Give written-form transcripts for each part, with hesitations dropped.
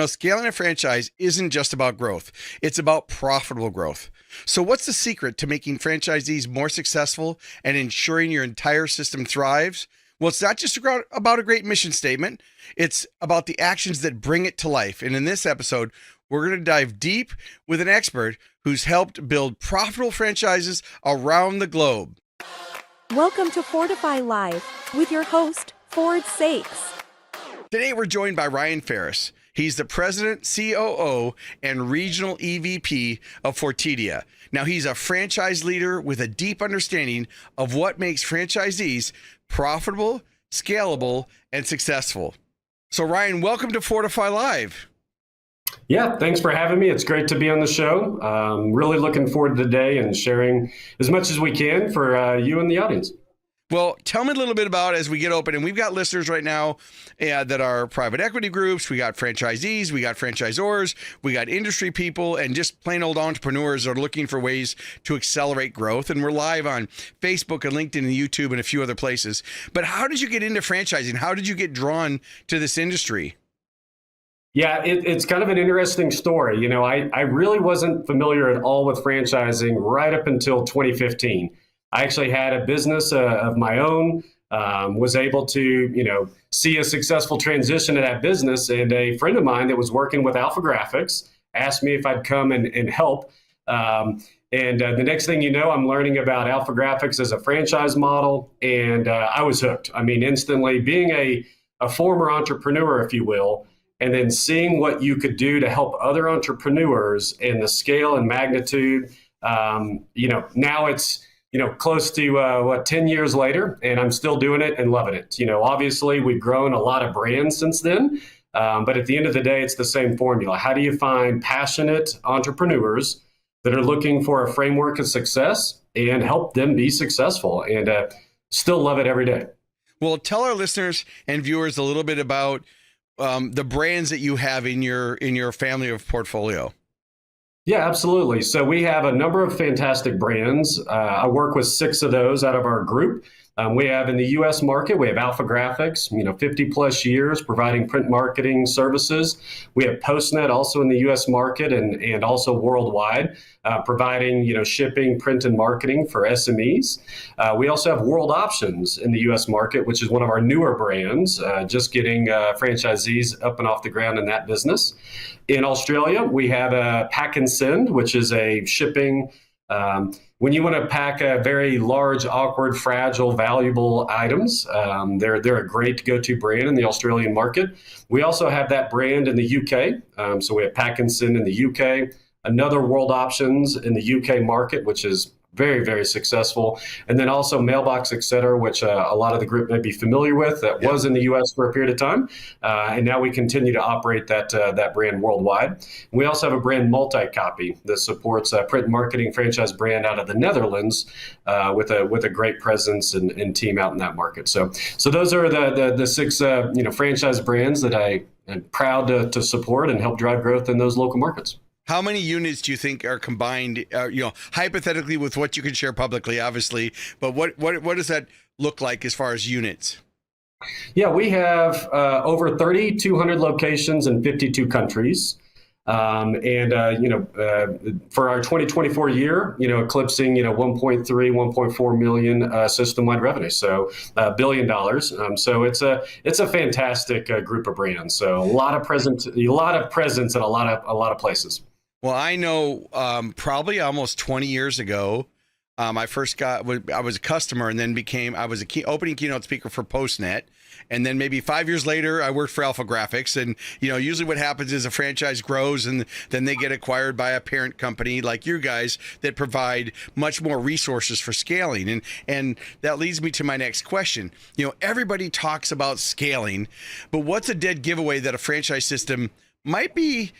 Scaling a franchise isn't just about growth. It's about profitable growth. So what's the secret to making franchisees more successful and ensuring your entire system thrives? Well, it's not just about a great mission statement. It's about the actions that bring it to life. And in this episode, we're going to dive deep with an expert who's helped build profitable franchises around the globe. Welcome to Fortify Live with your host, Saeks. Today, we're joined by Ryan Farris. He's the president, COO, and regional EVP of Fortidia. Now, he's a franchise leader with a deep understanding of what makes franchisees profitable, scalable, and successful. So, Ryan, welcome to Fortify Live. Yeah, thanks for having me. It's great to be on the show. Really looking forward to the day and sharing as much as we can for you and the audience. Well, tell me a little bit about as we get open, and we've got listeners right now that are private equity groups, we got franchisees, we got franchisors, we got industry people, and just plain old entrepreneurs that are looking for ways to accelerate growth. And we're live on Facebook and LinkedIn and YouTube and a few other places. But how did you get into franchising? How did you get drawn to this industry? Yeah, it's kind of an interesting story. I really wasn't familiar at all with franchising right up until 2015. I actually had a business of my own, was able to, see a successful transition to that business. And a friend of mine that was working with Alpha Graphics asked me if I'd come and help. The next thing you know, I'm learning about Alpha Graphics as a franchise model. And I was hooked. I mean, instantly being a former entrepreneur, if you will, and then seeing what you could do to help other entrepreneurs and the scale and magnitude. Now it's, close to 10 years later, and I'm still doing it and loving it. Obviously we've grown a lot of brands since then, but at the end of the day, it's the same formula. How do you find passionate entrepreneurs that are looking for a framework of success and help them be successful? And still love it every day. Well, tell our listeners and viewers a little bit about the brands that you have in your family of portfolio. Yeah, absolutely. So we have a number of fantastic brands. I work with 6 of those out of our group. We have in the U.S. market, we have Alpha Graphics, 50 plus years providing print marketing services. We have Postnet also in the U.S. market and also worldwide, providing, shipping, print and marketing for SMEs. We also have World Options in the U.S. market, which is one of our newer brands, just getting franchisees up and off the ground in that business. In Australia, we have a Pack and Send, which is a shipping when you want to pack a very large, awkward, fragile, valuable items, they're a great go-to brand in the Australian market. We also have that brand in the UK. So we have Pack and Send in the UK, another World Options in the UK market, which is very, very successful. And then also Mailbox, et cetera, which a lot of the group may be familiar with, that was in the U.S. for a period of time. And now we continue to operate that brand worldwide. We also have a brand Multi-Copy that supports a print marketing franchise brand out of the Netherlands with a great presence and team out in that market. So those are the 6 franchise brands that I am proud to support and help drive growth in those local markets. How many units do you think are combined, hypothetically with what you can share publicly, obviously, but what does that look like as far as units? Yeah, we have over 3,200 locations in 52 countries. For our 2024 year, eclipsing, 1.3, 1.4 million system-wide revenue. So $1 billion. So it's a fantastic group of brands. So a lot of presence in a lot of places. Well, I know probably almost 20 years ago, I was a customer and then I was opening keynote speaker for Postnet. And then maybe 5 years later, I worked for Alpha Graphics. And, usually what happens is a franchise grows and then they get acquired by a parent company like you guys that provide much more resources for scaling. And that leads me to my next question. Everybody talks about scaling, but what's a dead giveaway that a franchise system might be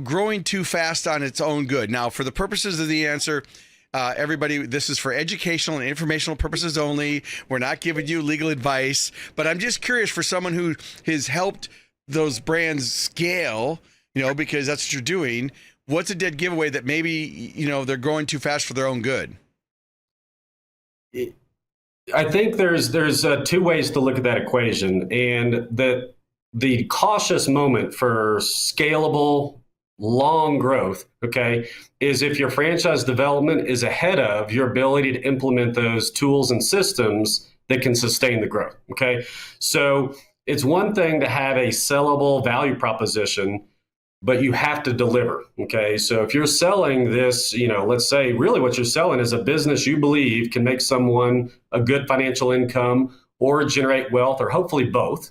growing too fast on its own good? Now, for the purposes of the answer, everybody, this is for educational and informational purposes only. We're not giving you legal advice, but I'm just curious for someone who has helped those brands scale, because that's what you're doing. What's a dead giveaway that maybe, they're growing too fast for their own good? I think there's 2 ways to look at that equation, and the cautious moment for scalable, long growth, okay, is if your franchise development is ahead of your ability to implement those tools and systems that can sustain the growth, okay? So it's one thing to have a sellable value proposition, but you have to deliver, okay? So if you're selling this, let's say really what you're selling is a business you believe can make someone a good financial income or generate wealth, or hopefully both.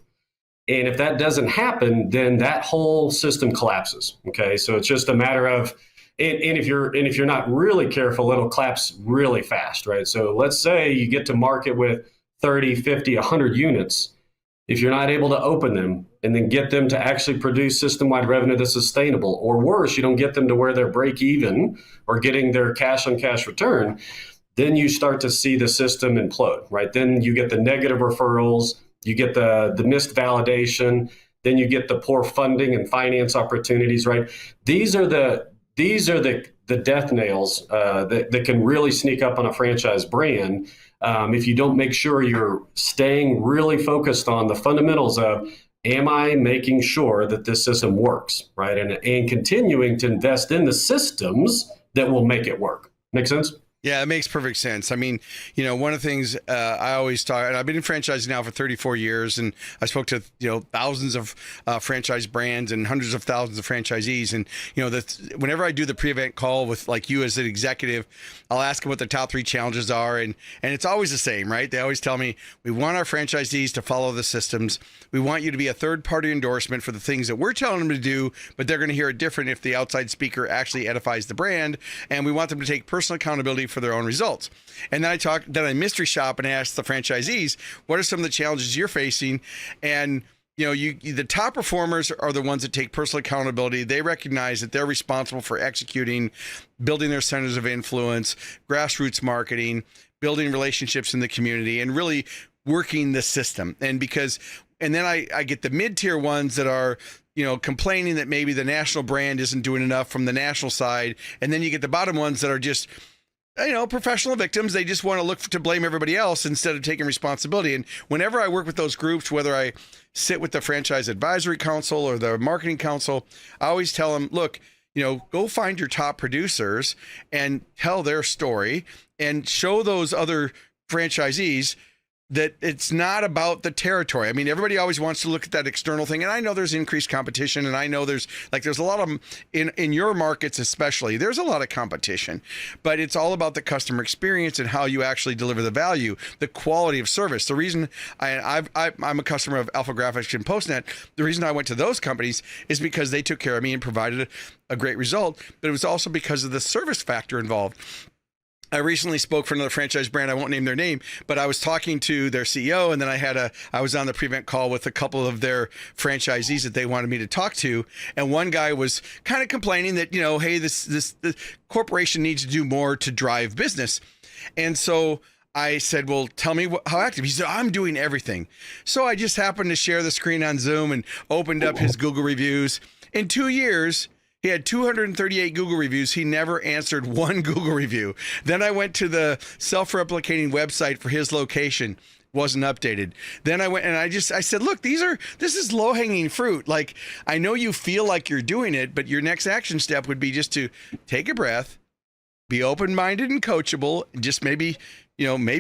And if that doesn't happen, then that whole system collapses, okay? So it's just a matter of, and if you're not really careful, it'll collapse really fast, right? So let's say you get to market with 30, 50, 100 units. If you're not able to open them and then get them to actually produce system-wide revenue that's sustainable, or worse, you don't get them to where they're break even or getting their cash on cash return, then you start to see the system implode, right? Then you get the negative referrals, you get the missed validation, then you get the poor funding and finance opportunities, right? These are the death nails that can really sneak up on a franchise brand if you don't make sure you're staying really focused on the fundamentals of, am I making sure that this system works, right? And continuing to invest in the systems that will make it work. Make sense? Yeah, it makes perfect sense. I mean, one of the things I always talk, and I've been in franchising now for 34 years, and I spoke to, thousands of franchise brands and hundreds of thousands of franchisees. And, whenever I do the pre-event call with like you as an executive, I'll ask them what the top 3 challenges are. And it's always the same, right? They always tell me, we want our franchisees to follow the systems. We want you to be a third-party endorsement for the things that we're telling them to do, but they're going to hear it different if the outside speaker actually edifies the brand. And we want them to take personal accountability for their own results. And then I mystery shop and ask the franchisees, what are some of the challenges you're facing? And the top performers are the ones that take personal accountability. They recognize that they're responsible for executing, building their centers of influence, grassroots marketing, building relationships in the community, and really working the system. And then I get the mid-tier ones that are complaining that maybe the national brand isn't doing enough from the national side. And then you get the bottom ones that are just professional victims. They just want to look to blame everybody else instead of taking responsibility. And whenever I work with those groups, whether I sit with the franchise advisory council or the marketing council, I always tell them, look, go find your top producers and tell their story and show those other franchisees that it's not about the territory. I mean, everybody always wants to look at that external thing. And I know there's increased competition, and I know there's a lot of them in your markets, especially, there's a lot of competition, but it's all about the customer experience and how you actually deliver the value, the quality of service. The reason I'm a customer of Alpha Graphics and PostNet, the reason I went to those companies is because they took care of me and provided a great result, but it was also because of the service factor involved. I recently spoke for another franchise brand. I won't name their name, but I was talking to their CEO, and then I was on the pre-event call with a couple of their franchisees that they wanted me to talk to. And one guy was kind of complaining that, hey, this corporation needs to do more to drive business. And so I said, well, tell me how active. He said, I'm doing everything. So I just happened to share the screen on Zoom and opened up his Google reviews. In 2 years, he had 238 Google reviews. He never answered one Google review. Then I went to the self-replicating website for his location. Wasn't updated. Then I went and I said, look, this is low-hanging fruit. Like, I know you feel like you're doing it, but your next action step would be just to take a breath, be open-minded and coachable, and just maybe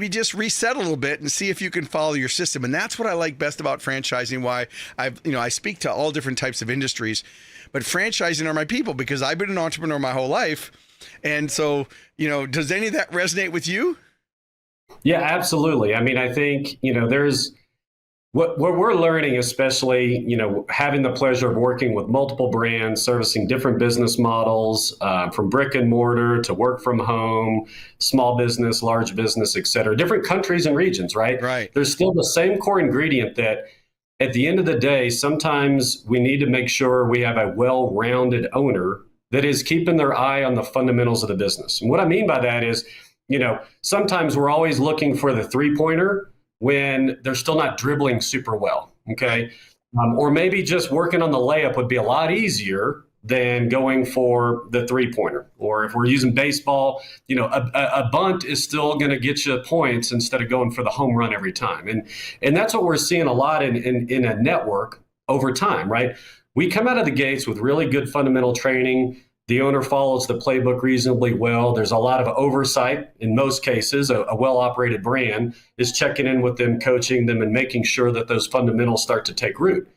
just reset a little bit and see if you can follow your system. And that's what I like best about franchising, why I speak to all different types of industries, but franchising are my people because I've been an entrepreneur my whole life. And so, does any of that resonate with you? Yeah, absolutely. I mean, I think, there's what we're learning, especially, having the pleasure of working with multiple brands, servicing different business models, from brick and mortar to work from home, small business, large business, et cetera, different countries and regions, right? Right. There's still the same core ingredient that at the end of the day, sometimes we need to make sure we have a well-rounded owner that is keeping their eye on the fundamentals of the business. And what I mean by that is, sometimes we're always looking for the three-pointer when they're still not dribbling super well, okay? Or maybe just working on the layup would be a lot easier than going for the three-pointer. Or if we're using baseball, a bunt is still going to get you points instead of going for the home run every time. And that's what we're seeing a lot in a network over time, right? We come out of the gates with really good fundamental training. The owner follows the playbook reasonably well. There's a lot of oversight in most cases. A well-operated brand is checking in with them, coaching them, and making sure that those fundamentals start to take root.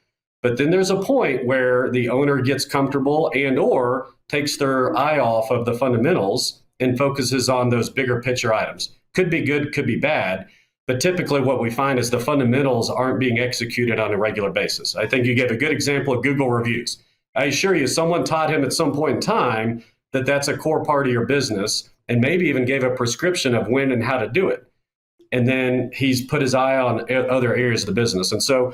But then there's a point where the owner gets comfortable and or takes their eye off of the fundamentals and focuses on those bigger picture items. Could be good, could be bad. But typically what we find is the fundamentals aren't being executed on a regular basis. I think you gave a good example of Google reviews. I assure you, someone taught him at some point in time that that's a core part of your business and maybe even gave a prescription of when and how to do it. And then he's put his eye on other areas of the business. And so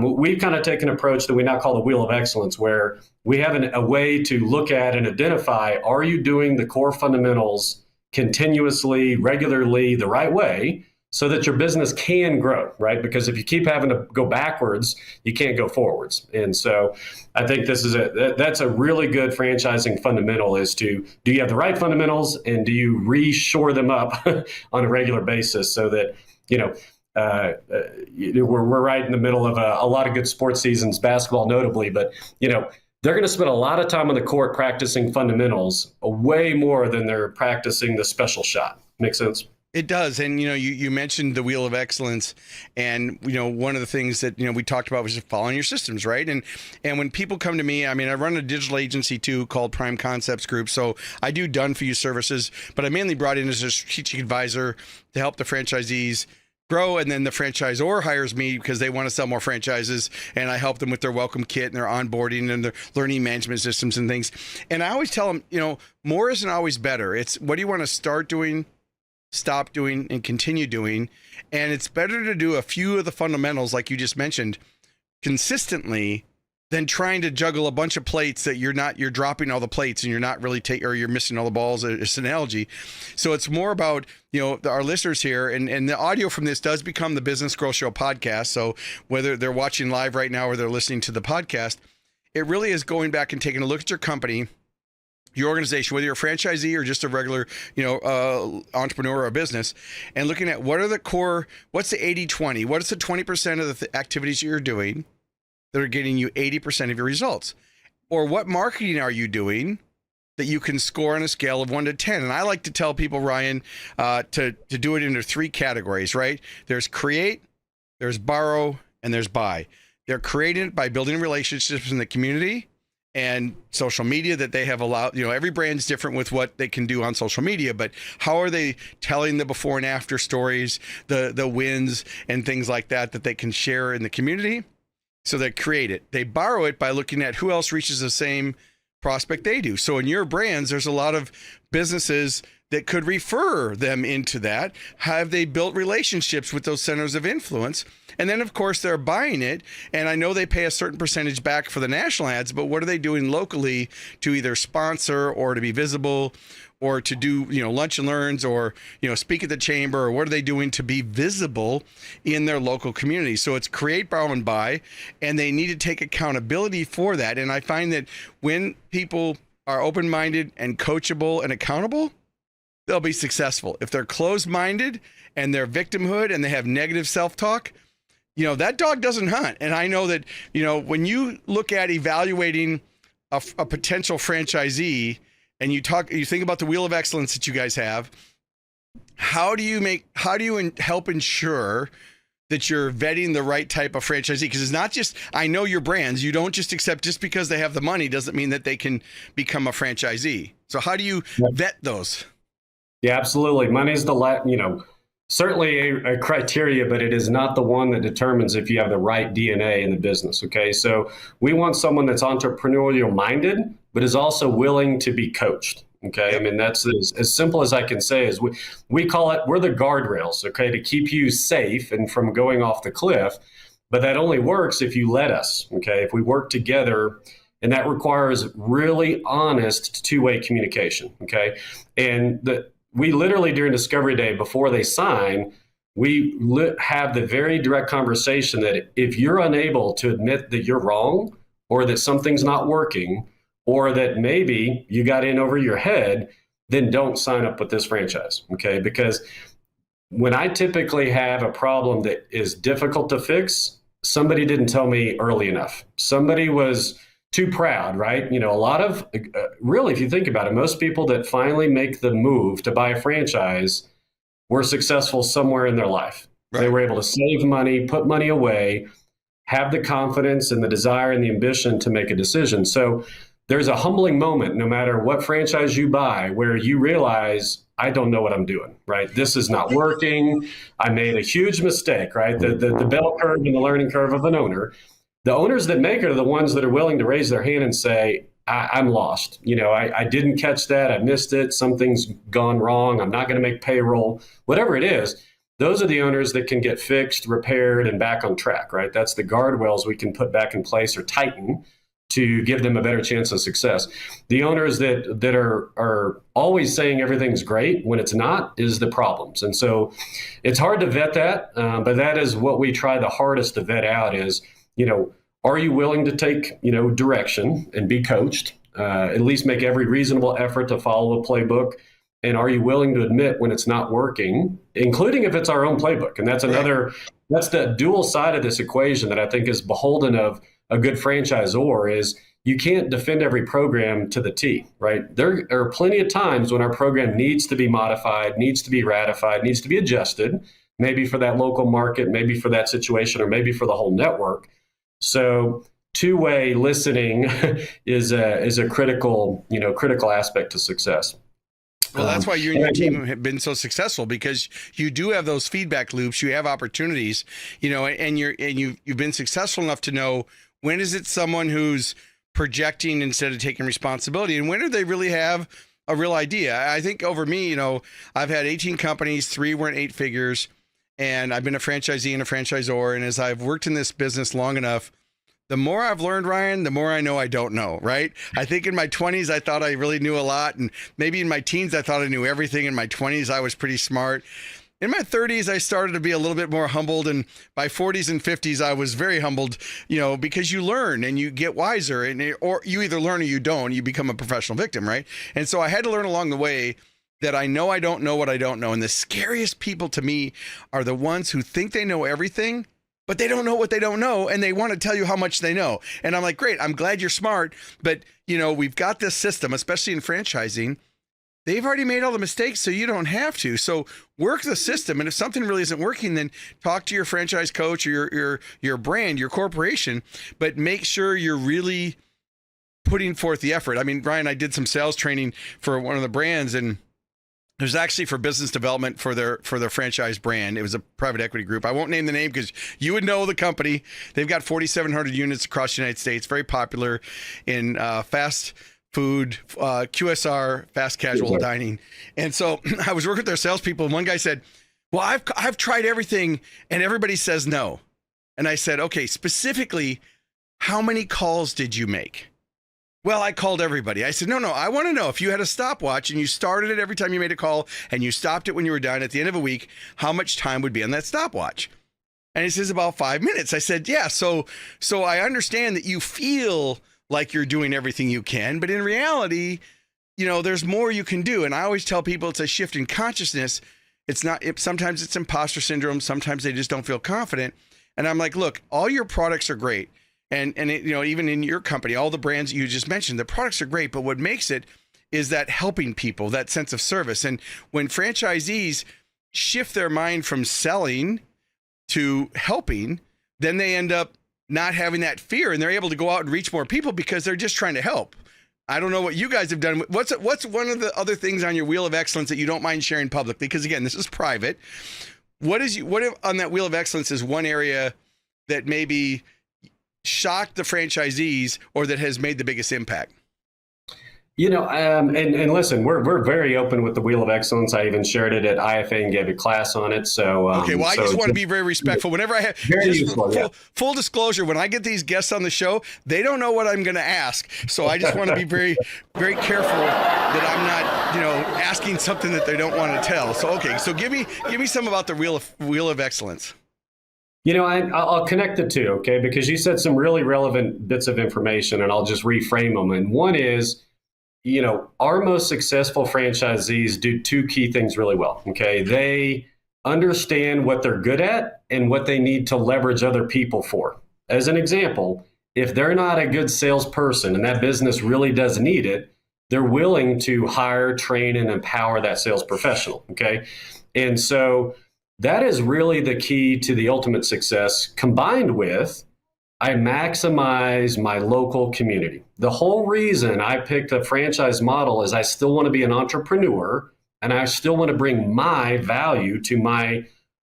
we've kind of taken an approach that we now call the Wheel of Excellence, where we have a way to look at and identify, are you doing the core fundamentals continuously, regularly, the right way, so that your business can grow, right? Because if you keep having to go backwards, you can't go forwards. And so I think that's a really good franchising fundamental, is do you have the right fundamentals, and do you reshore them up on a regular basis so that, we're right in the middle of a lot of good sports seasons, basketball notably, but, they're going to spend a lot of time on the court practicing fundamentals, way more than they're practicing the special shot. Make sense? It does. And, you mentioned the Wheel of Excellence, and, one of the things that, we talked about was just following your systems, right? And when people come to me, I run a digital agency too called Prime Concepts Group. So I do done for you services, but I mainly brought in as a strategic advisor to help the franchisees grow. And then the franchisor hires me because they want to sell more franchises, and I help them with their welcome kit and their onboarding and their learning management systems and things. And I always tell them, more isn't always better. It's what do you want to start doing, stop doing, and continue doing. And it's better to do a few of the fundamentals, like you just mentioned, consistently, than trying to juggle a bunch of plates that you're dropping all the plates and you're not really or you're missing all the balls. It's an analogy. So it's more about, our listeners here, and the audio from this does become the Business Growth Show podcast. So whether they're watching live right now or they're listening to the podcast, it really is going back and taking a look at your company, your organization, whether you're a franchisee or just a regular, entrepreneur or a business, and looking at what's the 80-20? What is the 20% of the activities you're doing that are getting you 80% of your results? Or what marketing are you doing that you can score on a scale of 1 to 10? And I like to tell people, Ryan, to do it into 3 categories, right? There's create, there's borrow, and there's buy. They're creating it by building relationships in the community and social media that they have allowed. Every brand's different with what they can do on social media, but how are they telling the before and after stories, the wins and things like that they can share in the community? So they create it. They borrow it by looking at who else reaches the same prospect they do. So in your brands, there's a lot of businesses that could refer them into that. Have they built relationships with those centers of influence? And then, of course, they're buying it. And I know they pay a certain percentage back for the national ads, but what are they doing locally to either sponsor or to be visible or to do, lunch and learns or, speak at the chamber, or what are they doing to be visible in their local community? So it's create, borrow, and buy, and they need to take accountability for that. And I find that when people are open-minded and coachable and accountable, they'll be successful. If they're closed-minded and they're victimhood and they have negative self-talk, that dog doesn't hunt. And I know that, when you look at evaluating a potential franchisee and you think about the Wheel of Excellence that you guys have, how do you help ensure that you're vetting the right type of franchisee? Because it's not just, I know your brands, you don't just accept just because they have the money doesn't mean that they can become a franchisee. So how do you vet those? Yeah, absolutely. Money's certainly a criteria, but it is not the one that determines if you have the right DNA in the business. Okay. So we want someone that's entrepreneurial minded, but is also willing to be coached. Okay. Yep. That's as simple as I can say is we call it, we're the guardrails, okay, to keep you safe and from going off the cliff. But that only works if you let us, okay, if we work together. And that requires really honest two-way communication. Okay. And we literally during Discovery Day, before they sign, we have the very direct conversation that if you're unable to admit that you're wrong or that something's not working or that maybe you got in over your head, then don't sign up with this franchise, okay? Because when I typically have a problem that is difficult to fix, somebody didn't tell me early enough. Somebody was too proud, right? A lot of, really, if you think about it, most people that finally make the move to buy a franchise were successful somewhere in their life. Right. They were able to save money, put money away, have the confidence and the desire and the ambition to make a decision. So there's a humbling moment, no matter what franchise you buy, where you realize, I don't know what I'm doing, right? This is not working. I made a huge mistake, right? The bell curve and the learning curve of an owner. The owners that make it are the ones that are willing to raise their hand and say, I'm lost. I didn't catch that. I missed it. Something's gone wrong. I'm not going to make payroll, whatever it is. Those are the owners that can get fixed, repaired, and back on track, right? That's the guardrails we can put back in place or tighten to give them a better chance of success. The owners that are always saying everything's great when it's not is the problems. And so it's hard to vet that, but that is what we try the hardest to vet out is, are you willing to take, direction and be coached, at least make every reasonable effort to follow a playbook? And are you willing to admit when it's not working, including if it's our own playbook? And that's that's the dual side of this equation that I think is beholden of a good franchisor is you can't defend every program to the T, right? There are plenty of times when our program needs to be modified, needs to be ratified, needs to be adjusted, maybe for that local market, maybe for that situation, or maybe for the whole network. So two-way listening is a critical aspect to success. Well, that's why you and your team have been so successful, because you do have those feedback loops. You have opportunities, and you've been successful enough to know when is it someone who's projecting instead of taking responsibility, and when do they really have a real idea. I think over me, I've had 18 companies, 3 were in 8 figures, and I've been a franchisee and a franchisor. And as I've worked in this business long enough, the more I've learned, Ryan, the more I know I don't know, right? I think in my 20s, I thought I really knew a lot. And maybe in my teens, I thought I knew everything. In my 20s, I was pretty smart. In my 30s, I started to be a little bit more humbled. And by 40s and 50s, I was very humbled, because you learn and you get wiser, or you either learn or you don't. You become a professional victim, right? And so I had to learn along the way that I know I don't know what I don't know. And the scariest people to me are the ones who think they know everything, but they don't know what they don't know, and they want to tell you how much they know. And I'm like, great, I'm glad you're smart, but we've got this system, especially in franchising. They've already made all the mistakes, so you don't have to. So work the system, and if something really isn't working, then talk to your franchise coach or your brand, your corporation, but make sure you're really putting forth the effort. I mean, Ryan, I did some sales training for one of the brands, and it was actually for business development for their franchise brand. It was a private equity group. I won't name the name because you would know the company. They've got 4,700 units across the United States, very popular in fast food, QSR, fast casual dining. And so I was working with their salespeople, and one guy said, well, I've tried everything and everybody says no. And I said, okay, specifically, how many calls did you make? Well, I called everybody. I said, no, I want to know if you had a stopwatch and you started it every time you made a call and you stopped it when you were done at the end of a week, how much time would be on that stopwatch? And he says, about 5 minutes. I said, yeah, so I understand that you feel like you're doing everything you can, but in reality, there's more you can do. And I always tell people it's a shift in consciousness. Sometimes it's imposter syndrome. Sometimes they just don't feel confident. And I'm like, look, all your products are great. And even in your company, all the brands you just mentioned, the products are great, but what makes it is that helping people, that sense of service. And when franchisees shift their mind from selling to helping, then they end up not having that fear, and they're able to go out and reach more people because they're just trying to help. I don't know what you guys have done. What's one of the other things on your wheel of excellence that you don't mind sharing publicly? Because again, this is private. What on that wheel of excellence is one area that maybe shocked the franchisees or that has made the biggest impact? And listen, we're very open with the Wheel of Excellence. I even shared it at IFA and gave a class on it. So okay, well, I just want to be very respectful. Whenever I have full disclosure, when I get these guests on the show, they don't know what I'm going to ask. So I just want to be very, very careful that I'm not, asking something that they don't want to tell. So okay, so give me some about the Wheel of Excellence. I'll connect the two, okay? Because you said some really relevant bits of information, and I'll just reframe them. And one is, our most successful franchisees do 2 key things really well, okay? They understand what they're good at, and what they need to leverage other people for. As an example, if they're not a good salesperson and that business really does need it, they're willing to hire, train, and empower that sales professional. Okay. And so that is really the key to the ultimate success, combined with I maximize my local community. The whole reason I picked the franchise model is I still want to be an entrepreneur and I still want to bring my value to my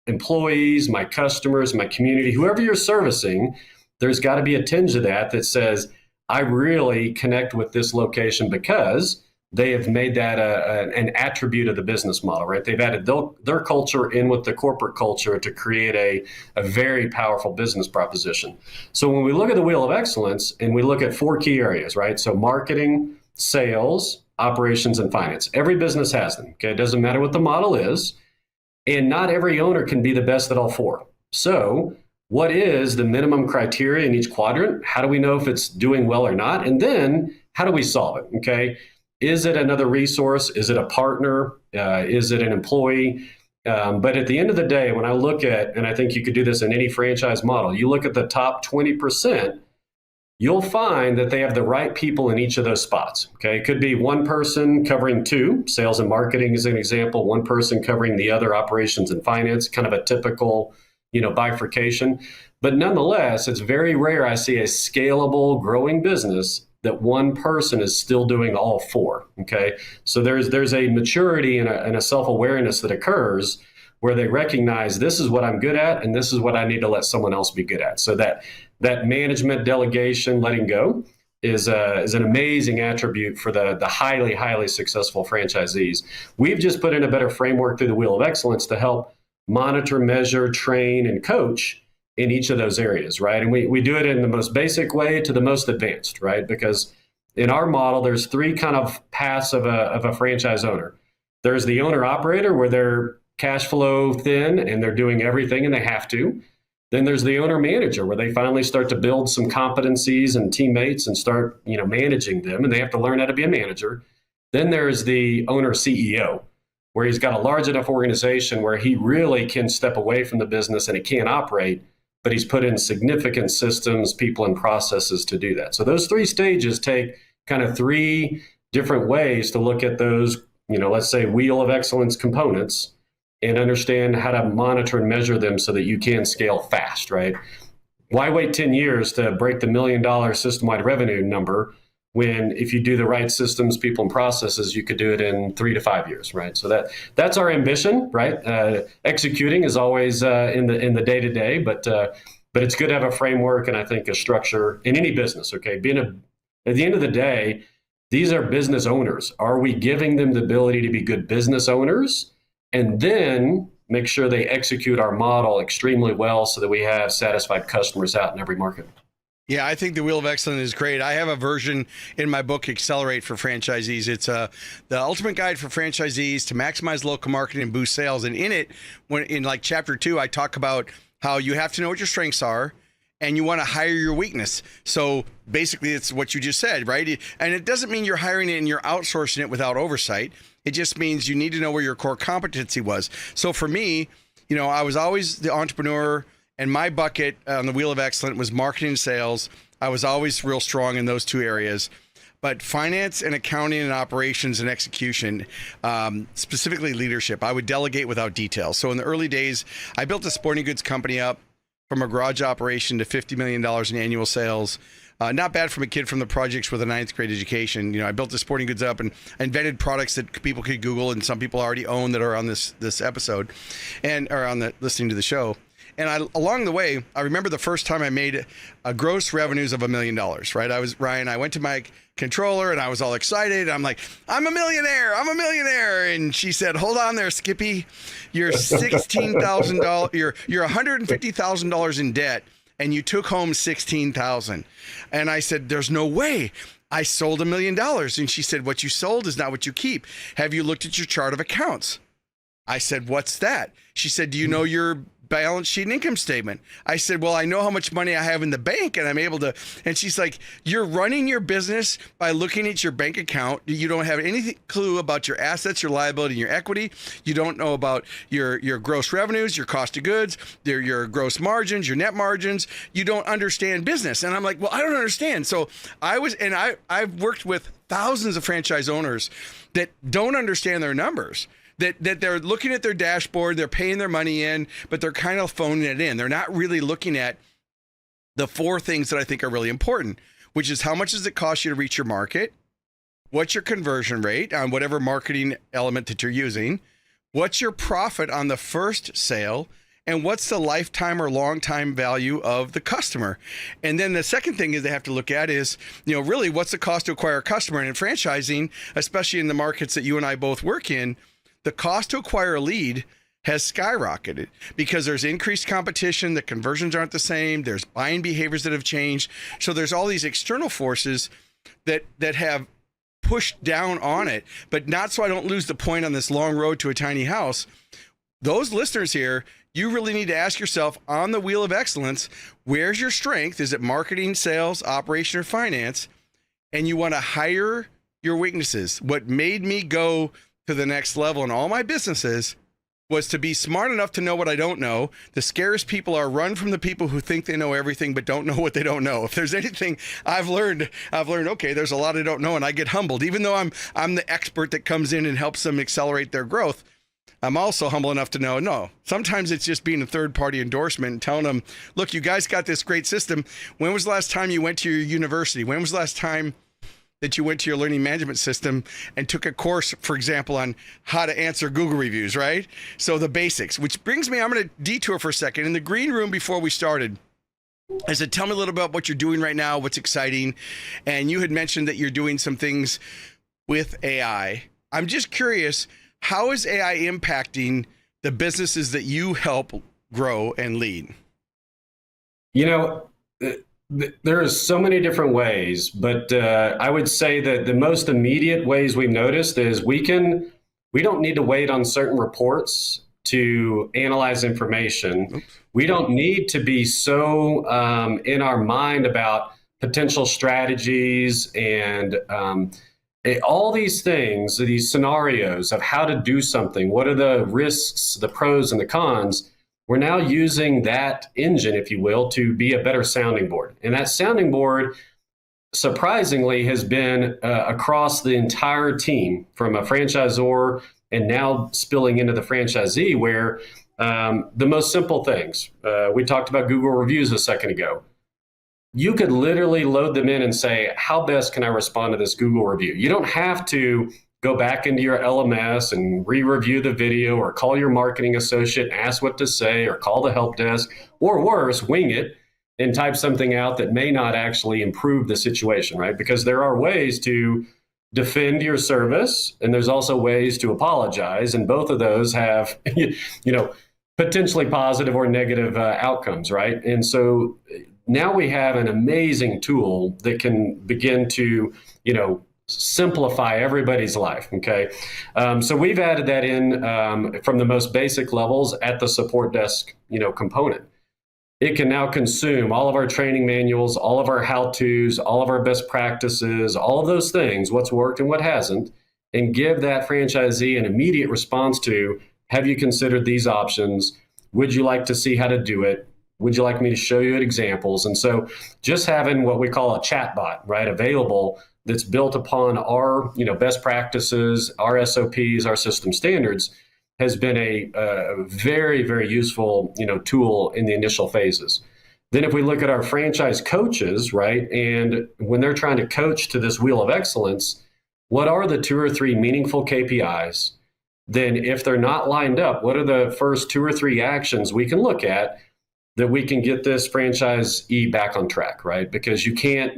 employees, my customers, my community, whoever you're servicing. There's got to be a tinge of that says, I really connect with this location because they have made that an attribute of the business model, right? They've added their culture in with the corporate culture to create a very powerful business proposition. So when we look at the Wheel of Excellence and we look at 4 key areas, right? So marketing, sales, operations, and finance. Every business has them, okay? It doesn't matter what the model is. And not every owner can be the best at all 4. So what is the minimum criteria in each quadrant? How do we know if it's doing well or not? And then how do we solve it, okay? Is it another resource? Is it a partner? Is it an employee? But at the end of the day, when I look at, and I think you could do this in any franchise model, you look at the top 20%, you'll find that they have the right people in each of those spots. Okay, it could be one person covering 2, sales and marketing is an example, one person covering the other, operations and finance, kind of a typical, bifurcation. But nonetheless, it's very rare I see a scalable, growing business that one person is still doing all 4. Okay, so there's a maturity and a self-awareness that occurs where they recognize this is what I'm good at and this is what I need to let someone else be good at. So that management, delegation, letting go is an amazing attribute for the highly, highly successful franchisees. We've just put in a better framework through the Wheel of Excellence to help monitor, measure, train, and coach in each of those areas, right? And we do it in the most basic way to the most advanced, right? Because in our model, there's 3 kind of paths of a franchise owner. There's the owner operator where they're cash flow thin and they're doing everything and they have to. Then there's the owner manager where they finally start to build some competencies and teammates and start, managing them, and they have to learn how to be a manager. Then there's the owner CEO where he's got a large enough organization where he really can step away from the business and he can't operate, but he's put in significant systems, people, and processes to do that. So those 3 stages take kind of 3 different ways to look at those, let's say Wheel of Excellence components and understand how to monitor and measure them so that you can scale fast, right? Why wait 10 years to break the $1 million system-wide revenue number when if you do the right systems, people, and processes, you could do it in 3 to 5 years, right? So that's our ambition, right? Executing is always in the day-to-day, but it's good to have a framework and I think a structure in any business, okay? At the end of the day, these are business owners. Are we giving them the ability to be good business owners? And then make sure they execute our model extremely well so that we have satisfied customers out in every market. Yeah, I think the Wheel of Excellence is great. I have a version in my book, Accelerate for Franchisees. It's the ultimate guide for franchisees to maximize local marketing and boost sales. And in it, in like chapter 2, I talk about how you have to know what your strengths are and you want to hire your weakness. So basically, it's what you just said, right? And it doesn't mean you're hiring it and you're outsourcing it without oversight. It just means you need to know where your core competency was. So for me, I was always the entrepreneur, and my bucket on the Wheel of Excellence was marketing and sales. I was always real strong in those 2 areas. But finance and accounting and operations and execution, specifically leadership, I would delegate without detail. So in the early days, I built a sporting goods company up from a garage operation to $50 million in annual sales. Not bad from a kid from the projects with a 9th grade education. I built the sporting goods up and invented products that people could Google, and some people already own that are on this episode and are on listening to the show. And along the way, I remember the first time I made a gross revenues of $1 million, right? I went to my controller and I was all excited. I'm like, I'm a millionaire. And she said, hold on there, Skippy. You're $16,000. You're $150,000 in debt. And you took home $16,000. And I said, there's no way. I sold $1 million. And she said, what you sold is not what you keep. Have you looked at your chart of accounts? I said, what's that? She said, do you know your balance sheet and income statement. I said, well, I know how much money I have in the bank and I'm able to. And she's like, you're running your business by looking at your bank account. You don't have any clue about your assets, your liability, and your equity. You don't know about your gross revenues, your cost of goods, your gross margins, your net margins. You don't understand business. And I'm like, well, I don't understand. So I've worked with thousands of franchise owners that don't understand their numbers. That they're looking at their dashboard, they're paying their money in, but they're kind of phoning it in. They're not really looking at the 4 things that I think are really important, which is how much does it cost you to reach your market? What's your conversion rate on whatever marketing element that you're using? What's your profit on the first sale? And what's the lifetime or long time value of the customer? And then the second thing is they have to look at is, really what's the cost to acquire a customer? And in franchising, especially in the markets that you and I both work in, the cost to acquire a lead has skyrocketed because there's increased competition. The conversions aren't the same. There's buying behaviors that have changed. So there's all these external forces that have pushed down on it, but not so I don't lose the point on this long road to a tiny house. Those listeners here, you really need to ask yourself on the wheel of excellence, where's your strength? Is it marketing, sales, operation, or finance? And you want to hire your weaknesses. What made me go to the next level in all my businesses was to be smart enough to know what I don't know. The scariest people are run from the people who think they know everything but don't know what they don't know. If there's anything I've learned, okay, there's a lot I don't know, and I get humbled. Even though I'm the expert that comes in and helps them accelerate their growth, I'm also humble enough to know, no, sometimes it's just being a third-party endorsement and telling them, look, you guys got this great system. When was the last time you went to your university? When was the last time that you went to your learning management system and took a course, for example, on how to answer Google reviews, right? So the basics, which brings me, I'm going to detour for a second. In the green room before we started, I said, tell me a little about what you're doing right now, what's exciting. And you had mentioned that you're doing some things with AI. I'm just curious, how is AI impacting the businesses that you help grow and lead? There are so many different ways, but I would say that the most immediate ways we've noticed is we don't need to wait on certain reports to analyze information. Oops. We don't need to be so in our mind about potential strategies and all these things, these scenarios of how to do something. What are the risks, the pros and the cons? We're now using that engine, if you will, to be a better sounding board. And that sounding board, surprisingly, has been across the entire team, from a franchisor and now spilling into the franchisee, where the most simple things, we talked about Google reviews a second ago. You could literally load them in and say, how best can I respond to this Google review? You don't have to go back into your LMS and re-review the video, or call your marketing associate, ask what to say, or call the help desk, or worse, wing it and type something out that may not actually improve the situation, right? Because there are ways to defend your service, and there's also ways to apologize, and both of those have, potentially positive or negative outcomes, right? And so now we have an amazing tool that can begin to, simplify everybody's life. Okay. So we've added that in from the most basic levels at the support desk, component. It can now consume all of our training manuals, all of our how-tos, all of our best practices, all of those things, what's worked and what hasn't, and give that franchisee an immediate response to, have you considered these options? Would you like to see how to do it? Would you like me to show you examples? And so just having what we call a chat bot, right, available, that's built upon our, best practices, our SOPs, our system standards, has been a very, very useful, tool in the initial phases. Then if we look at our franchise coaches, right, and when they're trying to coach to this wheel of excellence, what are the 2 or 3 meaningful KPIs? Then if they're not lined up, what are the first 2 or 3 actions we can look at that we can get this franchisee back on track, right? Because you can't,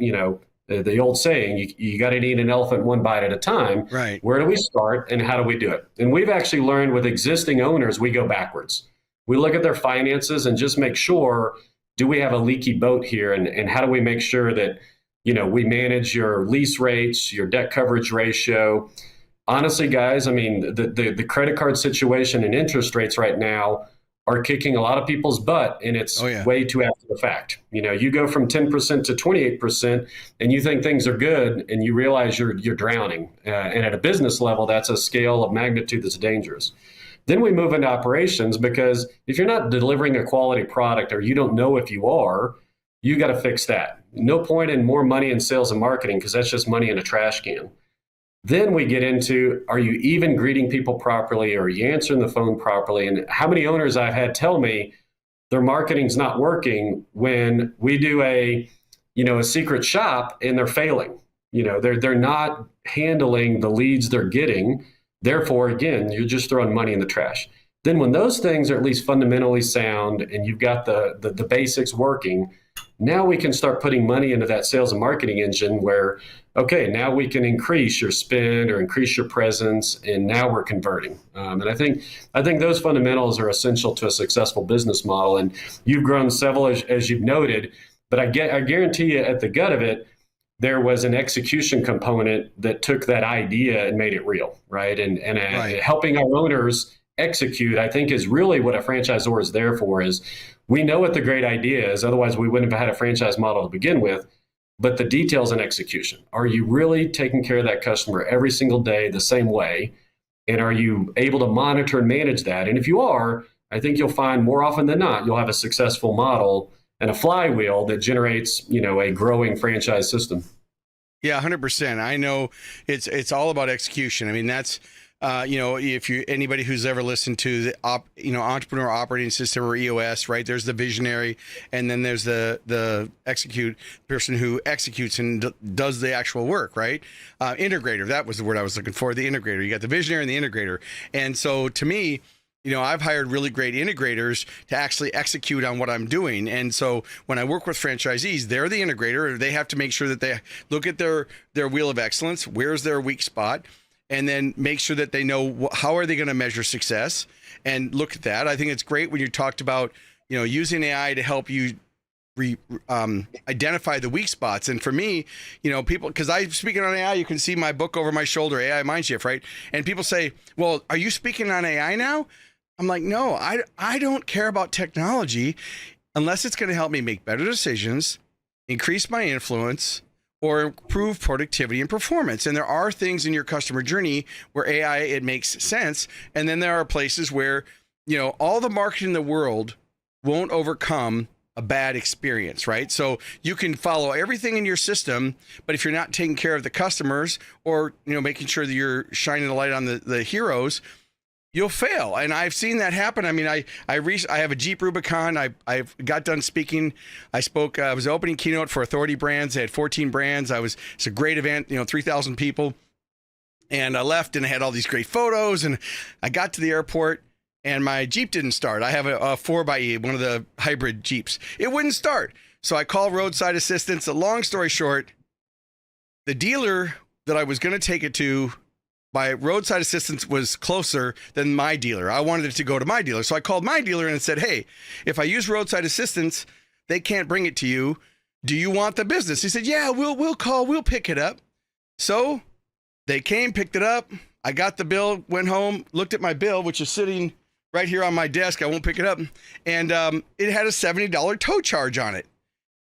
the old saying, you got to eat an elephant one bite at a time. Right. Where do we start and how do we do it? And we've actually learned with existing owners, we go backwards. We look at their finances and just make sure, do we have a leaky boat here? And how do we make sure that, we manage your lease rates, your debt coverage ratio? Honestly, guys, I mean, the credit card situation and interest rates right now are kicking a lot of people's butt, and it's way too after the fact. You go from 10% to 28%, and you think things are good, and you realize you're drowning. And at a business level, that's a scale of magnitude that's dangerous. Then we move into operations, because if you're not delivering a quality product, or you don't know if you are, you got to fix that. No point in more money in sales and marketing, because that's just money in a trash can. Then we get into, are you even greeting people properly? Are you answering the phone properly? And how many owners I've had tell me their marketing's not working when we do a secret shop and they're failing. They're not handling the leads they're getting. Therefore, again, you're just throwing money in the trash. Then when those things are at least fundamentally sound and you've got the basics working, now we can start putting money into that sales and marketing engine where, okay, now we can increase your spend or increase your presence, and now we're converting. And I think those fundamentals are essential to a successful business model. And you've grown several, as you've noted, but I guarantee you at the gut of it, there was an execution component that took that idea and made it real, right? And helping our owners execute, I think, is really what a franchisor is there for. Is we know what the great idea is, otherwise we wouldn't have had a franchise model to begin with, but the details and execution. Are you really taking care of that customer every single day the same way? And are you able to monitor and manage that? And if you are, I think you'll find more often than not, you'll have a successful model and a flywheel that generates, a growing franchise system. Yeah, 100%. I know it's all about execution. I mean, that's, if anybody who's ever listened to the Entrepreneur Operating System, or EOS, right? There's the visionary, and then there's the execute person who executes and does the actual work, right? Integrator, that was the word I was looking for. The integrator. You got the visionary and the integrator. And so to me, I've hired really great integrators to actually execute on what I'm doing. And so when I work with franchisees, they're the integrator. They have to make sure that they look at their wheel of excellence. Where's their weak spot? And then make sure that they know how are they going to measure success, and look at that. I think it's great when you talked about, using AI to help you identify the weak spots. And for me, people, because I'm speaking on AI, you can see my book over my shoulder, AI Mindshift, right? And people say, well, are you speaking on AI now? I'm like, no, I don't care about technology unless it's going to help me make better decisions, increase my influence, or improve productivity and performance. And there are things in your customer journey where AI, it makes sense. And then there are places where, all the marketing in the world won't overcome a bad experience, right? So you can follow everything in your system, but if you're not taking care of the customers, or, making sure that you're shining the light on the heroes, you'll fail. And I've seen that happen. I mean, I have a Jeep Rubicon. I got done speaking. I spoke, I was opening keynote for Authority Brands. They had 14 brands. It's a great event, 3,000 people. And I left and I had all these great photos, and I got to the airport and my Jeep didn't start. I have a 4xe, one of the hybrid Jeeps. It wouldn't start. So I called roadside assistance. A long story short, the dealer that I was going to take it to, by roadside assistance, was closer than my dealer. I wanted it to go to my dealer. So I called my dealer and said, hey, if I use roadside assistance, they can't bring it to you. Do you want the business? He said, yeah, we'll call, we'll pick it up. So they came, picked it up. I got the bill, went home, looked at my bill, which is sitting right here on my desk. I won't pick it up. And it had a $70 tow charge on it.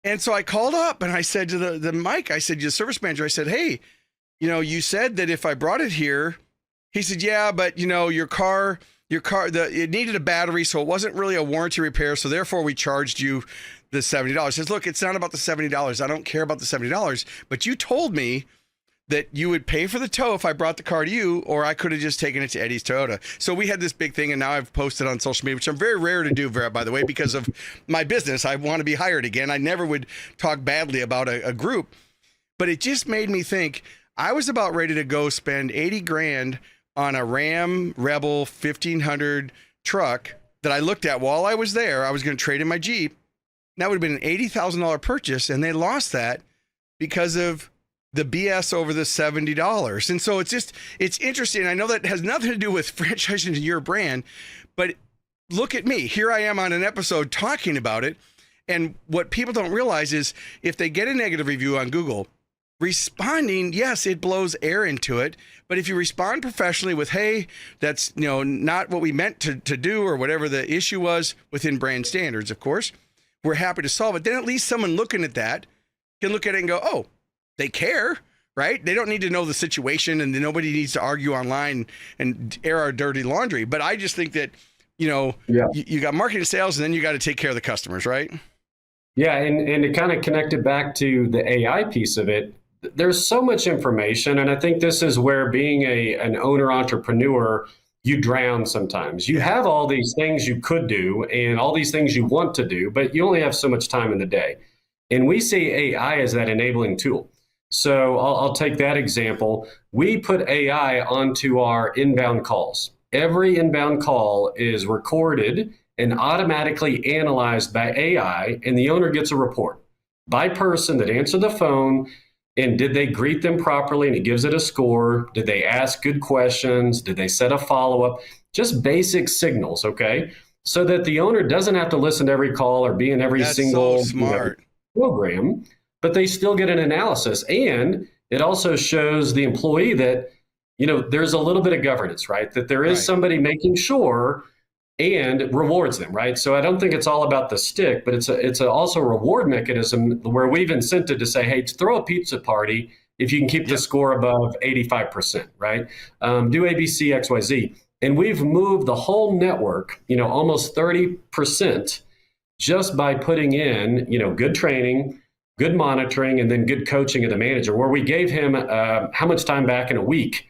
And so I called up and I said to the Mike, I said to the service manager, I said, hey, you said that if I brought it here. He said, yeah, but your car, it needed a battery, so it wasn't really a warranty repair. So therefore we charged you the $70. He says, look, it's not about the $70. I don't care about the $70, but you told me that you would pay for the tow if I brought the car to you, or I could have just taken it to Eddie's Toyota. So we had this big thing, and now I've posted on social media, which I'm very rare to do, by the way, because of my business. I want to be hired again. I never would talk badly about a group, but it just made me think. I was about ready to go spend 80 grand on a Ram Rebel 1500 truck that I looked at while I was there. I was going to trade in my Jeep. That would have been an $80,000 purchase, and they lost that because of the BS over the $70. And so it's interesting. I know that has nothing to do with franchising your brand, but look at me. Here I am on an episode talking about it. And what people don't realize is if they get a negative review on Google, responding, yes, it blows air into it. But if you respond professionally with, hey, that's not what we meant to do, or whatever the issue was within brand standards, of course, we're happy to solve it. Then at least someone looking at that can look at it and go, oh, they care, right? They don't need to know the situation, and nobody needs to argue online and air our dirty laundry. But I just think that, you got marketing, sales, and then you got to take care of the customers, right? Yeah, and to kind of connect it back to the AI piece of it, there's so much information, and I think this is where being an owner entrepreneur, you drown sometimes. You have all these things you could do and all these things you want to do, but you only have so much time in the day. And we see AI as that enabling tool. So I'll take that example. We put AI onto our inbound calls. Every inbound call is recorded and automatically analyzed by AI, and the owner gets a report by person that answered the phone. And did they greet them properly? And it gives it a score. Did they ask good questions? Did they set a follow-up? Just basic signals, okay? So that the owner doesn't have to listen to every call or be in every single program, but they still get an analysis. And it also shows the employee that, there's a little bit of governance, right? That there is somebody making sure and rewards them, right? So I don't think it's all about the stick, but it's also a reward mechanism where we've incented to say, hey, throw a pizza party if you can keep the score above 85%, right? Do ABC, XYZ. And we've moved the whole network, almost 30% just by putting in, good training, good monitoring, and then good coaching of the manager, where we gave him how much time back in a week,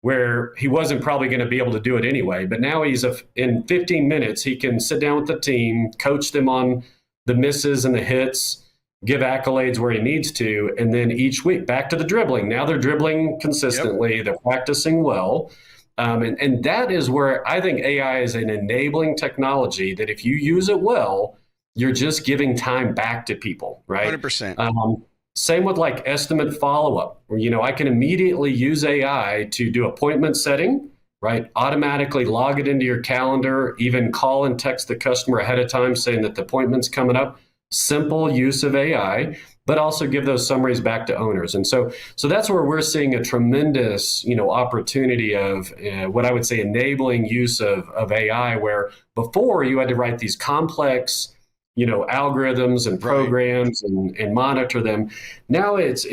where he wasn't probably going to be able to do it anyway. But now in 15 minutes, he can sit down with the team, coach them on the misses and the hits, give accolades where he needs to, and then each week back to the dribbling. Now they're dribbling consistently, they're practicing well. And that is where I think AI is an enabling technology that if you use it well, you're just giving time back to people, right? 100%. Same with like estimate follow-up, where, I can immediately use AI to do appointment setting, right? Automatically log it into your calendar, even call and text the customer ahead of time saying that the appointment's coming up. Simple use of AI, but also give those summaries back to owners. And so that's where we're seeing a tremendous, opportunity of what I would say enabling use of AI, where before you had to write these complex algorithms and programs and monitor them. Now it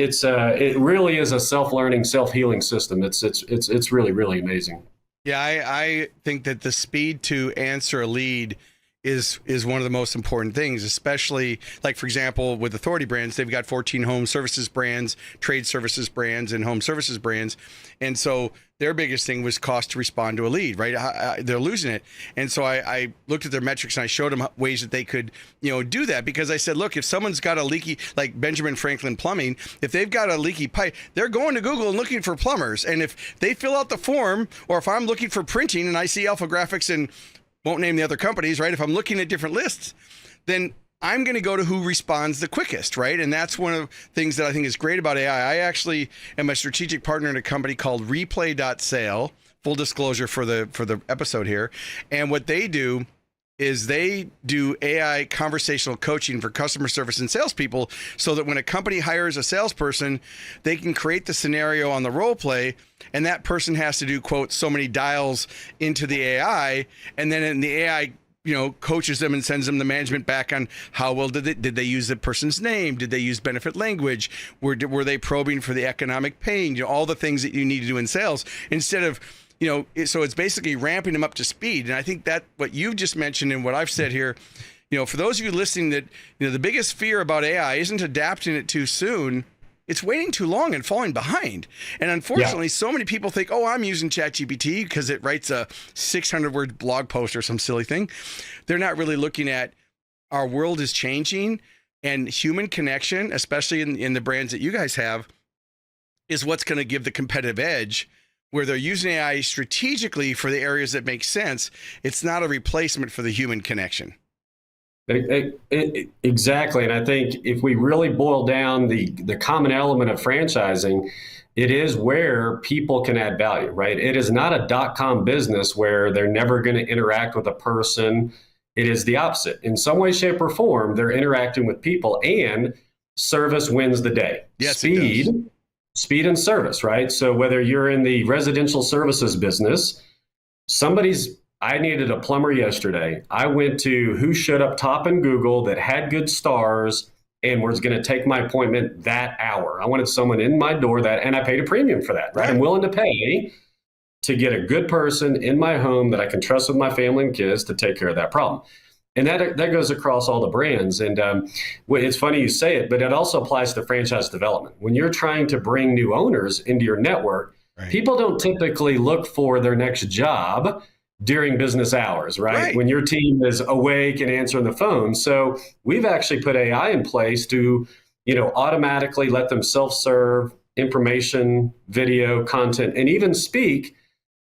really is a self-learning, self-healing system. It's really, really amazing. Yeah, I think that the speed to answer a lead is one of the most important things, especially like, for example, with Authority Brands, they've got 14 home services brands, trade services brands, and home services brands. And so their biggest thing was cost to respond to a lead, right? They're losing it. And so I looked at their metrics and I showed them ways that they could, do that, because I said, look, if someone's got a leaky, like Benjamin Franklin Plumbing, if they've got a leaky pipe, they're going to Google and looking for plumbers. And if they fill out the form, or if I'm looking for printing and I see Alpha Graphics and won't name the other companies, right? If I'm looking at different lists, then I'm going to go to who responds the quickest, right? And that's one of the things that I think is great about AI. I actually am a strategic partner in a company called Replay.sale, full disclosure for the episode here. And what they do is they do AI conversational coaching for customer service and salespeople, so that when a company hires a salesperson, they can create the scenario on the role play, and that person has to do, quote, so many dials into the AI, and then in the AI, coaches them and sends them the management back on how well did they use the person's name? Did they use benefit language? Were they probing for the economic pain? All the things that you need to do in sales, instead of, so it's basically ramping them up to speed. And I think that what you've just mentioned and what I've said here, for those of you listening, that, the biggest fear about AI isn't adapting it too soon. It's waiting too long and falling behind. And unfortunately, so many people think, oh, I'm using ChatGPT because it writes a 600-word blog post or some silly thing. They're not really looking at our world is changing, and human connection, especially in the brands that you guys have, is what's going to give the competitive edge, where they're using AI strategically for the areas that make sense. It's not a replacement for the human connection. Exactly. And I think if we really boil down the common element of franchising, it is where people can add value, right? It is not a .com business where they're never going to interact with a person. It is the opposite. In some way, shape, or form, they're interacting with people, and service wins the day. Yes, Speed speed and service, right? So whether you're in the residential services business, I needed a plumber yesterday. I went to who showed up top in Google that had good stars and was going to take my appointment that hour. I wanted someone in my door and I paid a premium for that, right? I'm willing to pay to get a good person in my home that I can trust with my family and kids to take care of that problem. And that goes across all the brands. And it's funny you say it, but it also applies to franchise development. When you're trying to bring new owners into your network, people don't typically look for their next job during business hours, right? When your team is awake and answering the phone. So we've actually put AI in place to, automatically let them self-serve information, video, content, and even speak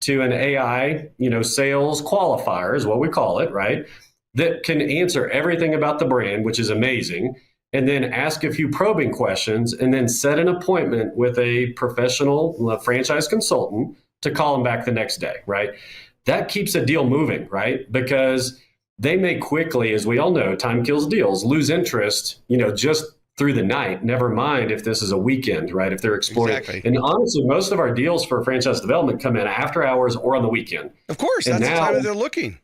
to an AI, sales qualifier is what we call it, right? That can answer everything about the brand, which is amazing, and then ask a few probing questions and then set an appointment with a professional franchise consultant to call them back the next day, right? That keeps a deal moving, right? Because they may quickly, as we all know, time kills deals, lose interest, just through the night, never mind if this is a weekend, right? If they're exploring. Exactly. And honestly, most of our deals for franchise development come in after hours or on the weekend. Of course, that's the time that they're looking.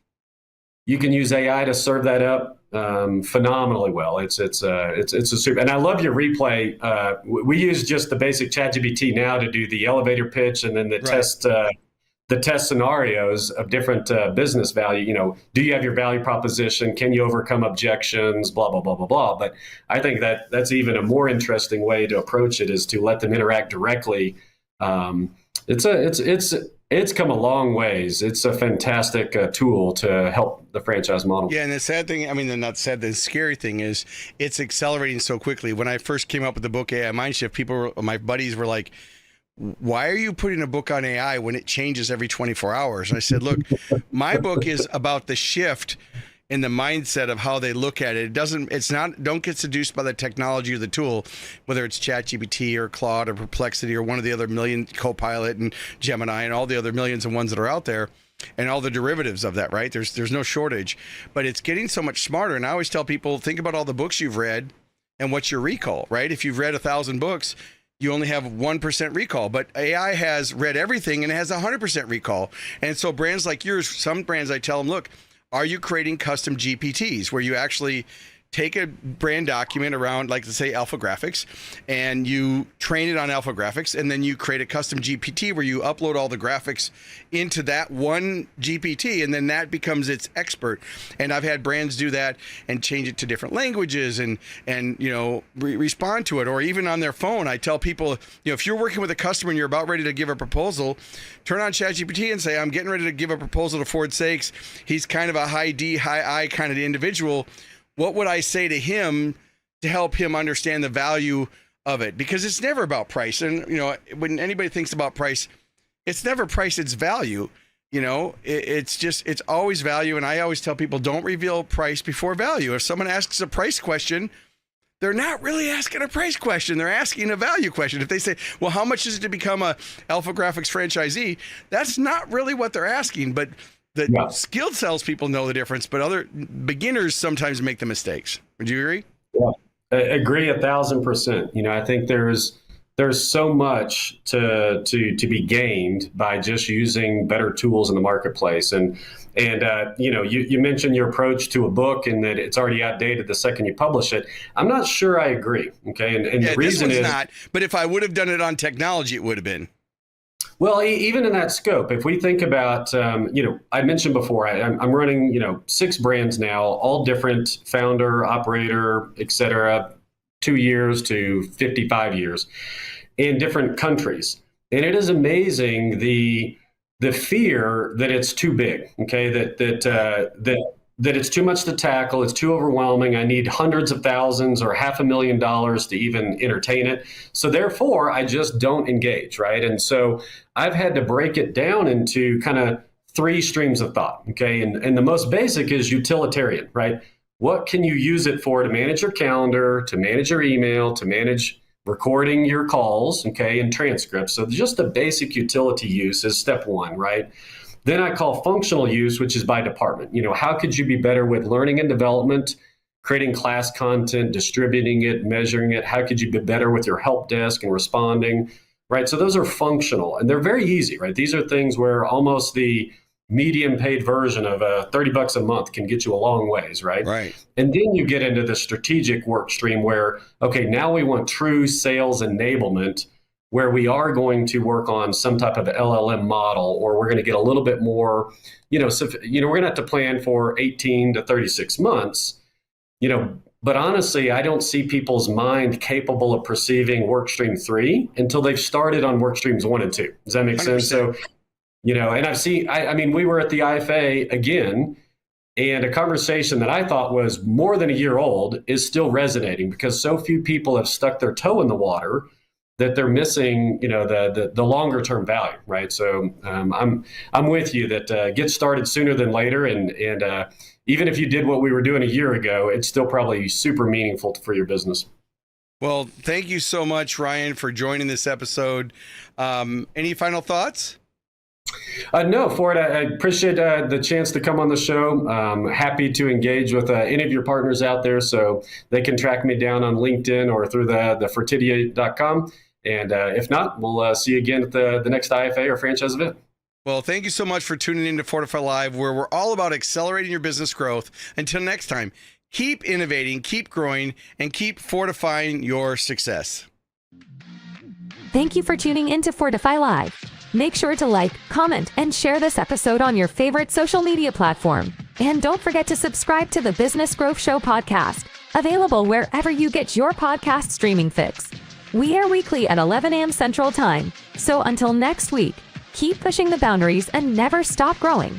You can use AI to serve that up phenomenally well. It's a super, and I love your replay. We use just the basic ChatGPT now to do the elevator pitch and then the test scenarios of different business value. Do you have your value proposition? Can you overcome objections? Blah blah blah blah blah. But I think that's even a more interesting way to approach it is to let them interact directly. It's come a long ways. It's a fantastic tool to help the franchise model. Yeah, and the sad thing, the scary thing is it's accelerating so quickly. When I first came up with the book AI Mindshift, my buddies were like, why are you putting a book on AI when it changes every 24 hours? And I said, look, my book is about the shift in the mindset of how they look at it. Don't get seduced by the technology or the tool, whether it's ChatGPT or Claude or Perplexity or one of the other million, Copilot and Gemini and all the other millions of ones that are out there and all the derivatives of that, right? There's no shortage, but it's getting so much smarter. And I always tell people, think about all the books you've read and what's your recall, right? If you've read 1,000 books, you only have 1% recall, but AI has read everything and it has 100% recall. And so brands like yours, some brands I tell them, look, are you creating custom GPTs where you actually take a brand document around, like let's say Alpha Graphics, and you train it on Alpha Graphics, and then you create a custom GPT where you upload all the graphics into that one GPT, and then that becomes its expert. And I've had brands do that and change it to different languages and respond to it, or even on their phone. I tell people, if you're working with a customer and you're about ready to give a proposal, turn on ChatGPT and say, I'm getting ready to give a proposal to Ford Saeks. He's kind of a high D, high I kind of individual. What would I say to him to help him understand the value of it? Because it's never about price. And, when anybody thinks about price, it's never price, it's value. It's always value. And I always tell people, don't reveal price before value. If someone asks a price question, they're not really asking a price question. They're asking a value question. If they say, well, how much is it to become a Alpha Graphics franchisee? That's not really what they're asking. But the skilled salespeople know the difference, but other beginners sometimes make the mistakes. Would you agree? Yeah, I agree 1,000%. I think there's so much to be gained by just using better tools in the marketplace. And you mentioned your approach to a book and that it's already outdated the second you publish it. I'm not sure I agree. Okay, and the reason is not. But if I would have done it on technology, it would have been. Well, even in that scope, if we think about, I mentioned before, I'm running, 6 brands now, all different founder, operator, et cetera, 2 years to 55 years in different countries. And it is amazing the fear that it's too big, okay, that it's too much to tackle, it's too overwhelming, I need hundreds of thousands or $500,000 to even entertain it. So therefore, I just don't engage, right? And so I've had to break it down into kind of 3 streams of thought, okay? And the most basic is utilitarian, right? What can you use it for to manage your calendar, to manage your email, to manage recording your calls, okay, and transcripts. So just the basic utility use is step 1, right? Then I call functional use, which is by department. How could you be better with learning and development, creating class content, distributing it, measuring it? How could you be better with your help desk and responding? right? So those are functional and they're very easy, right? These are things where almost the medium paid version of $30 a month can get you a long ways, right? Right. And then you get into the strategic work stream where, okay, now we want true sales enablement, where we are going to work on some type of LLM model, or we're going to get a little bit more, we're going to have to plan for 18 to 36 months, but honestly, I don't see people's mind capable of perceiving work stream 3 until they've started on work streams 1 and 2. Does that make 100%. Sense? So, and I've seen, I mean, we were at the IFA again, and a conversation that I thought was more than a year old is still resonating because so few people have stuck their toe in the water that they're missing, the longer term value, right? So I'm with you that get started sooner than later, and even if you did what we were doing a year ago, it's still probably super meaningful for your business. Well, thank you so much, Ryan, for joining this episode. Any final thoughts? No, Ford, I appreciate the chance to come on the show. Happy to engage with any of your partners out there, so they can track me down on LinkedIn or through the Fortidia.com. And if not, we'll see you again at the next IFA or franchise event. Well, thank you so much for tuning in to Fortify Live, where we're all about accelerating your business growth. Until next time, keep innovating, keep growing, and keep fortifying your success. Thank you for tuning in to Fortify Live. Make sure to like, comment, and share this episode on your favorite social media platform. And don't forget to subscribe to the Business Growth Show podcast, available wherever you get your podcast streaming fix. We air weekly at 11 a.m. Central Time. So until next week, keep pushing the boundaries and never stop growing.